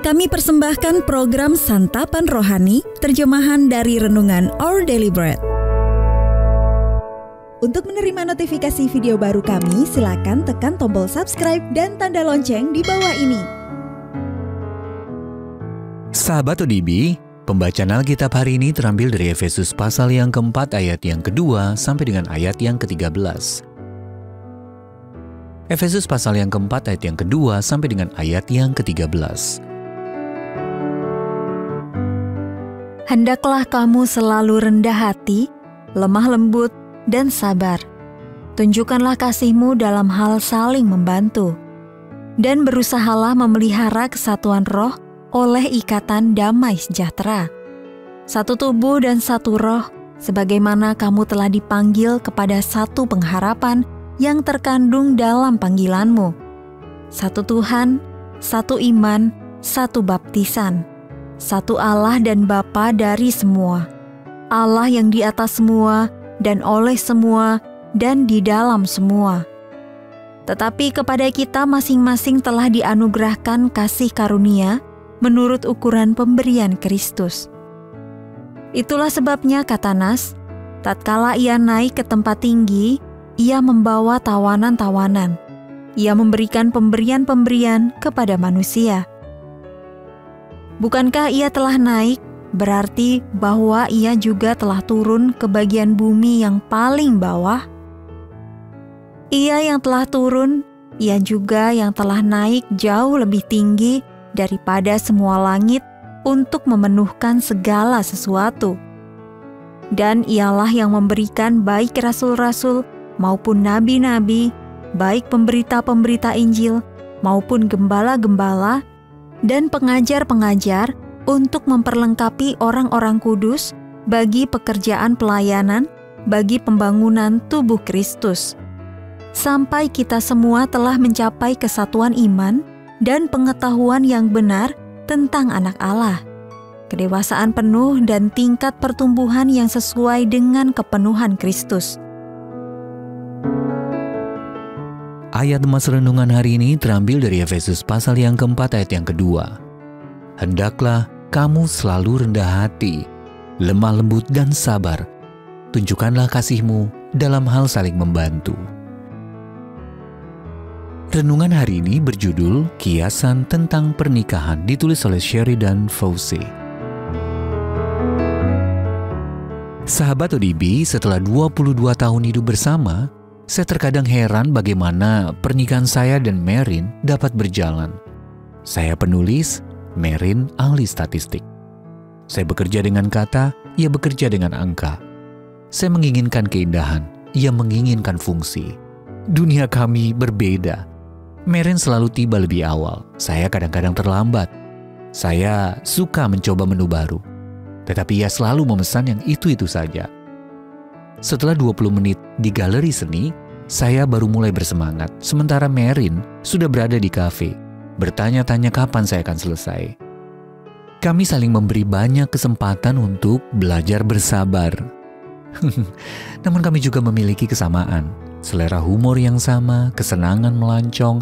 Kami persembahkan program Santapan Rohani, terjemahan dari Renungan Our Daily Bread. Untuk menerima notifikasi video baru kami, silakan tekan tombol subscribe dan tanda lonceng di bawah ini. Sahabat ODB, pembacaan Alkitab hari ini terambil dari Efesus pasal yang keempat ayat yang kedua sampai dengan ayat yang ke-13. Efesus pasal yang keempat ayat yang kedua sampai dengan ayat yang ke-13. Hendaklah kamu selalu rendah hati, lemah lembut, dan sabar. Tunjukkanlah kasihmu dalam hal saling membantu. Dan berusahalah memelihara kesatuan roh oleh ikatan damai sejahtera. Satu tubuh dan satu roh, sebagaimana kamu telah dipanggil kepada satu pengharapan yang terkandung dalam panggilanmu. Satu Tuhan, satu iman, satu baptisan. Satu Allah dan Bapa dari semua, Allah yang di atas semua dan oleh semua dan di dalam semua. Tetapi kepada kita masing-masing telah dianugerahkan kasih karunia menurut ukuran pemberian Kristus. Itulah sebabnya kata Nas, tatkala ia naik ke tempat tinggi, ia membawa tawanan-tawanan. Ia memberikan pemberian-pemberian kepada manusia. Bukankah ia telah naik, berarti bahwa ia juga telah turun ke bagian bumi yang paling bawah? Ia yang telah turun, ia juga yang telah naik jauh lebih tinggi daripada semua langit untuk memenuhkan segala sesuatu. Dan ialah yang memberikan baik rasul-rasul maupun nabi-nabi, baik pemberita-pemberita Injil maupun gembala-gembala, dan pengajar-pengajar untuk memperlengkapi orang-orang kudus bagi pekerjaan pelayanan, bagi pembangunan tubuh Kristus. Sampai kita semua telah mencapai kesatuan iman dan pengetahuan yang benar tentang anak Allah, kedewasaan penuh dan tingkat pertumbuhan yang sesuai dengan kepenuhan Kristus. Ayat emas renungan hari ini terambil dari Efesus pasal yang keempat ayat yang kedua. Hendaklah kamu selalu rendah hati, lemah lembut dan sabar. Tunjukkanlah kasihmu dalam hal saling membantu. Renungan hari ini berjudul Kiasan tentang Pernikahan, ditulis oleh Sheridan Fauci. Sahabat ODB, setelah 22 tahun hidup bersama, saya terkadang heran bagaimana pernikahan saya dan Merin dapat berjalan. Saya penulis, Merin ahli statistik. Saya bekerja dengan kata, ia bekerja dengan angka. Saya menginginkan keindahan, ia menginginkan fungsi. Dunia kami berbeda. Merin selalu tiba lebih awal, saya kadang-kadang terlambat. Saya suka mencoba menu baru, tetapi ia selalu memesan yang itu-itu saja. Setelah 20 menit di galeri seni, saya baru mulai bersemangat, sementara Merin sudah berada di kafe, bertanya-tanya kapan saya akan selesai. Kami saling memberi banyak kesempatan untuk belajar bersabar. Namun kami juga memiliki kesamaan, selera humor yang sama, kesenangan melancong,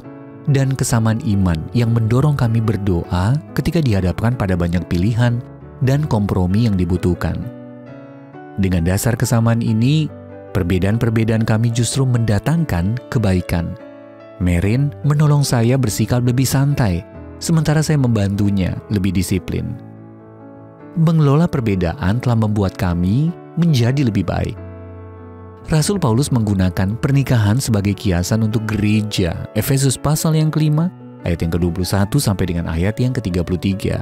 dan kesamaan iman yang mendorong kami berdoa ketika dihadapkan pada banyak pilihan dan kompromi yang dibutuhkan. Dengan dasar kesamaan ini, perbedaan-perbedaan kami justru mendatangkan kebaikan. Merin menolong saya bersikap lebih santai, sementara saya membantunya lebih disiplin. Mengelola perbedaan telah membuat kami menjadi lebih baik. Rasul Paulus menggunakan pernikahan sebagai kiasan untuk gereja. Efesus pasal yang kelima, ayat yang ke-21 sampai dengan ayat yang ke-33.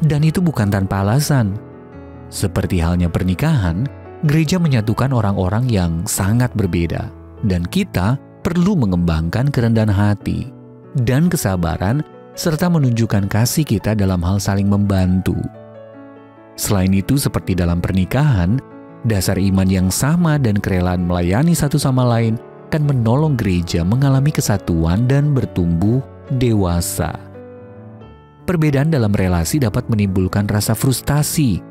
Dan itu bukan tanpa alasan. Seperti halnya pernikahan, gereja menyatukan orang-orang yang sangat berbeda, dan kita perlu mengembangkan kerendahan hati dan kesabaran serta menunjukkan kasih kita dalam hal saling membantu. Selain itu, seperti dalam pernikahan, dasar iman yang sama dan kerelaan melayani satu sama lain akan menolong gereja mengalami kesatuan dan bertumbuh dewasa. Perbedaan dalam relasi dapat menimbulkan rasa frustasi.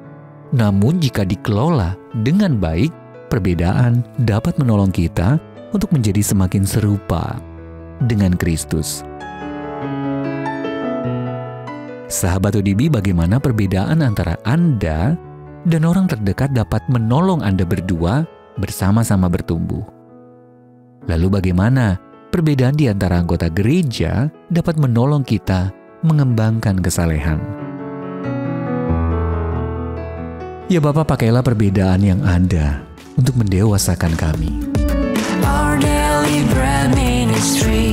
Namun jika dikelola dengan baik, perbedaan dapat menolong kita untuk menjadi semakin serupa dengan Kristus. Sahabat ODB, bagaimana perbedaan antara Anda dan orang terdekat dapat menolong Anda berdua bersama-sama bertumbuh? Lalu bagaimana perbedaan di antara anggota gereja dapat menolong kita mengembangkan kesalehan? Ya Bapa, pakailah perbedaan yang ada untuk mendewasakan kami. Our Daily Bread Ministry.